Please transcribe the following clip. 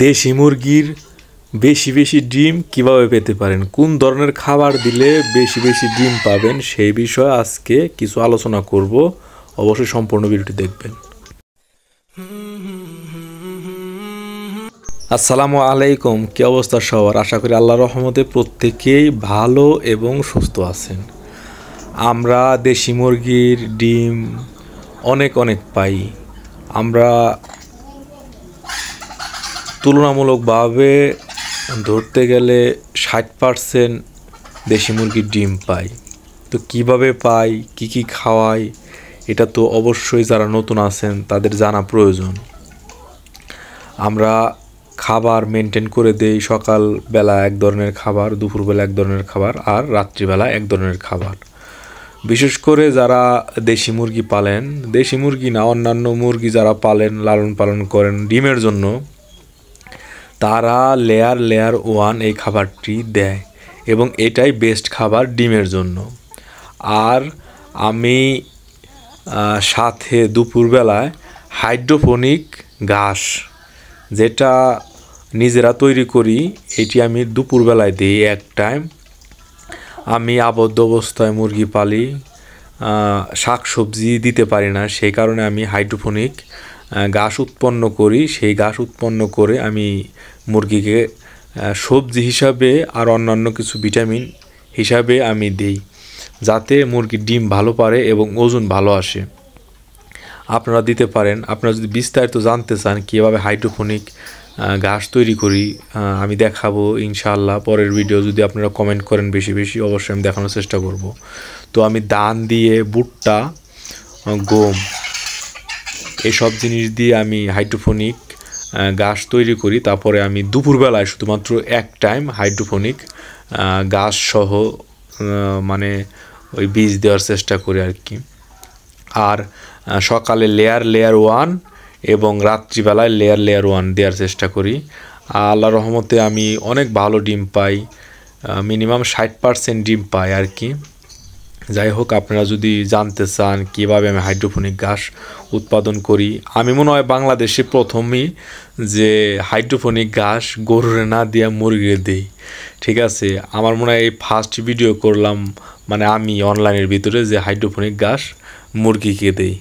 দেশি মুরগির বেশি বেশি ডিম কিভাবে পেতে পারেন, কোন ধরনের খাবার দিলে বেশি বেশি ডিম পাবেন, সেই বিষয়ে আজকে কিছু আলোচনা করব। অবশ্যই সম্পূর্ণ ভিডিওটি দেখবেন। আসসালামু আলাইকুম, কি অবস্থা সবার? আশা করি আল্লাহর রহমতে প্রত্যেকেই ভালো এবং সুস্থ আছেন। আমরা দেশি মুরগির ডিম অনেক পাই। আমরা তুলনামূলকভাবে ধরতে গেলে 60% দেশি মুরগির ডিম পাই। তো কিভাবে পাই, কি খাওয়াই, এটা তো অবশ্যই যারা নতুন আছেন তাদের জানা প্রয়োজন। আমরা খাবার মেনটেন করে দেই, সকালবেলা এক ধরনের খাবার, দুপুরবেলা এক ধরনের খাবার, আর রাত্রিবেলা এক ধরনের খাবার। বিশেষ করে যারা দেশি মুরগি পালেন, দেশি মুরগি না অন্যান্য মুরগি যারা পালেন, লালন পালন করেন ডিমের জন্য, তারা লেয়ার 1 এই খাবারটি দেয় এবং এটাই বেস্ট খাবার ডিমের জন্য। আর আমি সাথে দুপুরবেলায় হাইড্রোপনিক ঘাস, যেটা নিজেরা তৈরি করি, এটি আমি দুপুরবেলায় দিই এক টাইম। আমি আবদ্ধ অবস্থায় মুরগি পালি, শাক সবজি দিতে পারি না, সেই কারণে আমি হাইড্রোপনিক ঘাস উৎপন্ন করি। সেই ঘাস উৎপন্ন করে আমি মুরগিকে সবজি হিসাবে আর অন্যান্য কিছু ভিটামিন হিসাবে আমি দিই, যাতে মুরগির ডিম ভালো পারে এবং ওজন ভালো আসে। আপনারা দিতে পারেন। আপনারা যদি বিস্তারিত জানতে চান কীভাবে হাইড্রোপনিক ঘাস তৈরি করি, আমি দেখাবো ইনশাআল্লাহ পরের ভিডিও। যদি আপনারা কমেন্ট করেন বেশি বেশি, অবশ্যই আমি দেখানোর চেষ্টা করব। তো আমি ধান দিয়ে, ভুট্টা, গম, এসব জিনিস দিয়ে আমি হাইড্রোপনিক ঘাস তৈরি করি। তারপরে আমি দুপুরবেলায় শুধুমাত্র এক টাইম হাইড্রোপনিক ঘাস সহ মানে ওই বীজ দেওয়ার চেষ্টা করি আর কি। আর সকালে লেয়ার 1 এবং রাত্রিবেলায় লেয়ার 1 দেওয়ার চেষ্টা করি। আল্লাহর রহমতে আমি অনেক ভালো ডিম পাই, মিনিমাম 60% ডিম পাই আর কি। যাই হোক, আপনারা যদি জানতে চান কীভাবে আমি হাইড্রোপনিক ঘাস উৎপাদন করি, আমি মনে হয় বাংলাদেশে প্রথমই যে হাইড্রোপনিক ঘাস গরুরে না দিয়ে মুরগিকে দেই। ঠিক আছে, আমার মনে হয় এই ফার্স্ট ভিডিও করলাম, মানে আমি অনলাইনের ভিতরে, যে হাইড্রোপনিক ঘাস মুরগিকে দেই।